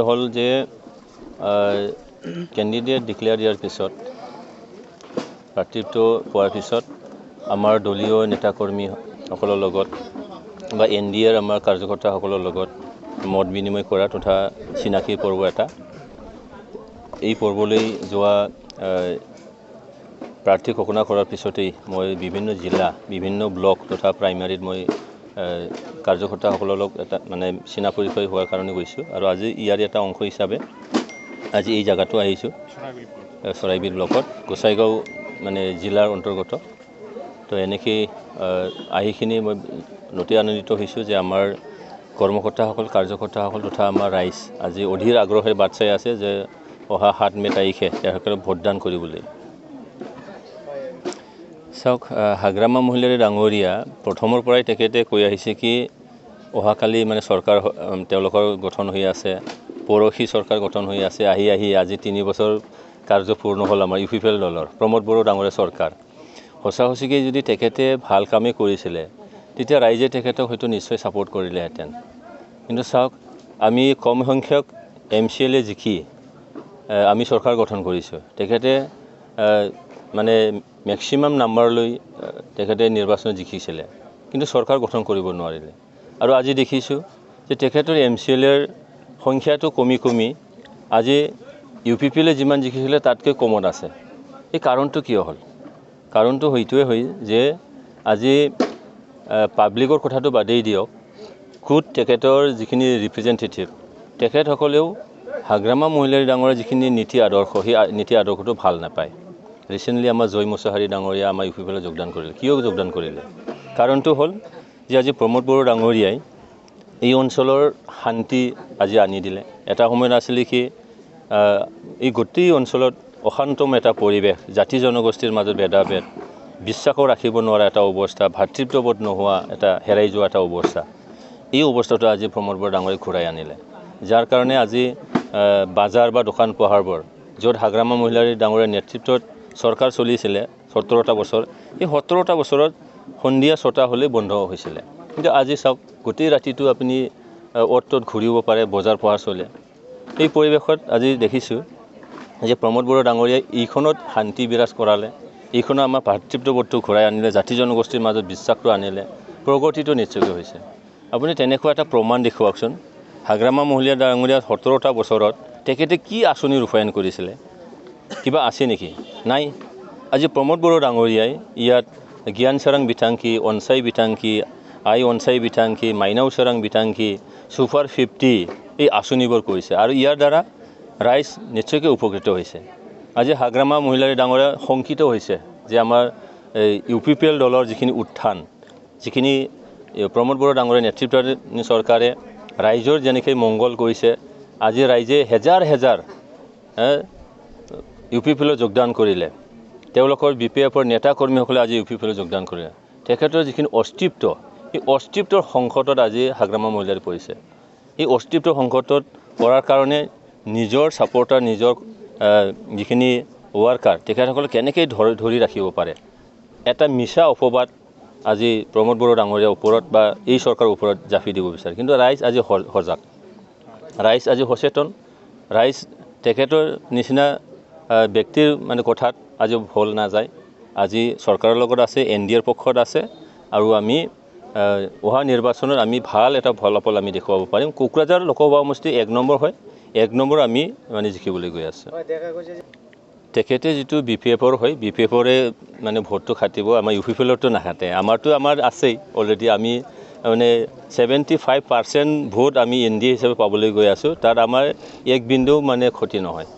হল যে candidate declare দিয়াৰ পিছত প্ৰাৰ্থিত্ব পোৱাৰ পিছত আমাৰ দলীয় নেতাকৰ্মীসকলৰ লগত বা NDAৰ আমাৰ কাৰ্যকৰ্তাসকলৰ লগত মত বিনিময় কৰা তথা চিনাকি পৰ্ব এটা এই পৰ্বলৈ যোৱা প্ৰাৰ্থী ঘোষণা কৰাৰ পিছতেই মই বিভিন্ন জিলা বিভিন্ন ব্লক তথা প্ৰাইমাৰীত মই কাৰ্যকৰ্তাসকলৰ লগত এটা মানে চিনা পৰিচয় হোৱাৰ কাৰণে গৈছোঁ আৰু আজি ইয়াৰ এটা অংশ হিচাপে আজি এই জায়গাটো আহিছোঁ চৰাইবিল ব্লকত গোসাইগাঁও মানে জিলাৰ অন্তৰ্গত তো এনেকৈ আহিখিনি মই নতি আনন্দিত হৈছোঁ যে আমাৰ কৰ্মকৰ্তাসকল কাৰ্যকৰ্তাসকল তথা আমাৰ ৰাইজ আজি অধীৰ আগ্ৰহে বাট চাই আছে যে অহা 7 মে তাৰিখে তেওঁলোকক ভোটদান কৰিবলৈ চাওক হাগ্ৰামা মহিলাৰী ডাঙৰীয়া প্ৰথমৰ পৰাই তেখেতে কৈ আহিছে কি অহাকালি মানে চৰকাৰ তেওঁলোকৰ গঠন হৈ আছে পৰখি চৰকাৰ গঠন হৈ আছে আহি আজি 3 বছৰ কাৰ্য পূৰ্ণ হ'ল আমাৰ UPL দলৰ প্ৰমোদ বড়ো ডাঙৰীয়া চৰকাৰ সঁচাসঁচিকৈ যদি তেখেতে ভাল কামেই কৰিছিলে তেতিয়া ৰাইজে তেখেতক হয়তো নিশ্চয় সাপোৰ্ট কৰিলেহেঁতেন কিন্তু চাওক আমি কম সংখ্যক MCLA জিকি আমি চৰকাৰ গঠন কৰিছোঁ তেখেতে মানে ম্যাক্সিমাম নাম্বাৰ লৈ তেখেতে নিৰ্বাচন জিকিছিলে কিন্তু চৰকাৰ গঠন কৰিব নোৱাৰিলে আৰু আজি দেখিছোঁ যে তেখেতৰ MCLAৰ সংখ্যাটো কমি আজি UPL যিমান জিকিছিলে তাতকৈ কমত আছে এই কাৰণটো কিয় হ'ল কাৰণটো হয়তোৱে হয় যে আজি পাব্লিকৰ কথাটো বাদেই দিয়ক খুদ তেখেতৰ যিখিনি ৰিপ্ৰেজেন্টেটিভ তেখেতসকলেও হাগ্ৰামা মহিলাৰী ডাঙৰীয়া যিখিনি নীতি আদৰ্শ সেই নীতি আদৰ্শটো ভাল নাপায় ৰিসেন্টলি আমাৰ জয় মুছাহাৰী ডাঙৰীয়া আমাৰ UPL যোগদান কৰিলে কিয় যোগদান কৰিলে কাৰণটো হ'ল যে আজি প্ৰমোদ বড়ো ডাঙৰীয়াই এই অঞ্চলৰ শান্তি আজি আনি দিলে এটা সময়ত আছিল কি এই গোটেই অঞ্চলত অশান্তম এটা পৰিৱেশ জাতি জনগোষ্ঠীৰ মাজত ভেদাভেদ বিশ্বাসও ৰাখিব নোৱাৰা এটা অৱস্থা ভাতৃত্ববোধ নোহোৱা এটা হেৰাই যোৱা এটা অৱস্থা এই অৱস্থাটো আজি প্ৰমোদ বড়ো ডাঙৰীয়াই ঘূৰাই আনিলে যাৰ কাৰণে আজি বাজাৰ বা দোকান পোহাৰবোৰ য'ত হাগ্ৰামা মহিলাৰী ডাঙৰীয়াৰ নেতৃত্বত চৰকাৰ চলিছিলে 17টা বছৰ এই 17টা বছৰত সন্ধিয়া 6টা হ'লে বন্ধ হৈছিলে কিন্তু আজি চাওক গোটেই ৰাতিটো আপুনি অটত ঘূৰিব পাৰে বজাৰ পোহাৰ চলে এই পৰিৱেশত আজি দেখিছোঁ যে প্ৰমোদ বড়ো ডাঙৰীয়াই এইখনত শান্তি বিৰাজ কৰালে এইখনো আমাৰ ভাতৃত্ববোধটো ঘূৰাই আনিলে জাতি জনগোষ্ঠীৰ মাজত বিশ্বাসটো আনিলে প্ৰগতিটো নিশ্চয়কৈ হৈছে আপুনি তেনেকুৱা এটা প্ৰমাণ দেখুৱাকচোন হাগ্ৰামা মহিলা ডাঙৰীয়া 17টা বছৰত তেখেতে কি আঁচনি ৰূপায়ণ কৰিছিলে কিবা আছে নেকি নাই আজি প্ৰমোদ বড়ো ডাঙৰীয়াই ইয়াত জ্ঞান চাৰাং বিথাংকি অনসাই বিথাংকি আই অনসাই বিথাংকি মাইনাও চাৰাং বিথাংকি সুপাৰ 50 এই আঁচনিবোৰ কৰিছে আৰু ইয়াৰ দ্বাৰা ৰাইজ নিশ্চয়কৈ উপকৃত হৈছে আজি হাগ্ৰামা মহিলাৰী ডাঙৰীয়া শংকিত হৈছে যে আমাৰ UPL দলৰ যিখিনি উত্থান যিখিনি প্ৰমোদ বড়ো ডাঙৰীয়াৰ নেতৃত্বত চৰকাৰে ৰাইজৰ যেনেকৈ মংগল কৰিছে আজি ৰাইজে হেজাৰ UPL যোগদান কৰিলে তেওঁলোকৰ BPFৰ নেতা কৰ্মীসকলে আজি UPL যোগদান কৰিলে তেখেতৰ যিখিনি অস্তিত্ব এই অস্তিত্বৰ সংকটত আজি হাগ্ৰামা মহিলাৰী পৰিছে এই অস্তিত্বৰ সংকটত পৰাৰ কাৰণে নিজৰ সাপোৰ্টাৰ নিজৰ যিখিনি ওয়াৰ্কাৰ তেখেতসকলে কেনেকৈ ধৰি ৰাখিব পাৰে এটা মিছা অপবাদ আজি প্ৰমোদ বড়ো ডাঙৰীয়াৰ ওপৰত বা এই চৰকাৰৰ ওপৰত জাফি দিব বিচাৰে কিন্তু ৰাইজ আজি সজাগ ৰাইজ আজি সচেতন ৰাইজ তেখেতৰ নিচিনা ব্যক্তিৰ মানে কথাত আজি ভুল নাযায় আজি চৰকাৰৰ লগত আছে NDAৰ পক্ষত আছে আৰু আমি অহা নিৰ্বাচনত আমি ভাল এটা ফলাফল আমি দেখুৱাব পাৰিম কোকৰাঝাৰ লোকসভা সমষ্টি 1 নম্বৰ হয় 1 নম্বৰ আমি মানে জিকিবলৈ গৈ আছে তেখেতে যিটো BPFৰ হয় BPFৰে মানে ভোটটো খাটিব আমাৰ UPLতো নাখাটে আমাৰ আছেই অলৰেডি আমি মানে 75% ভোট আমি NDA হিচাপে পাবলৈ গৈ আছোঁ তাত আমাৰ এক বিন্দু মানে ক্ষতি নহয়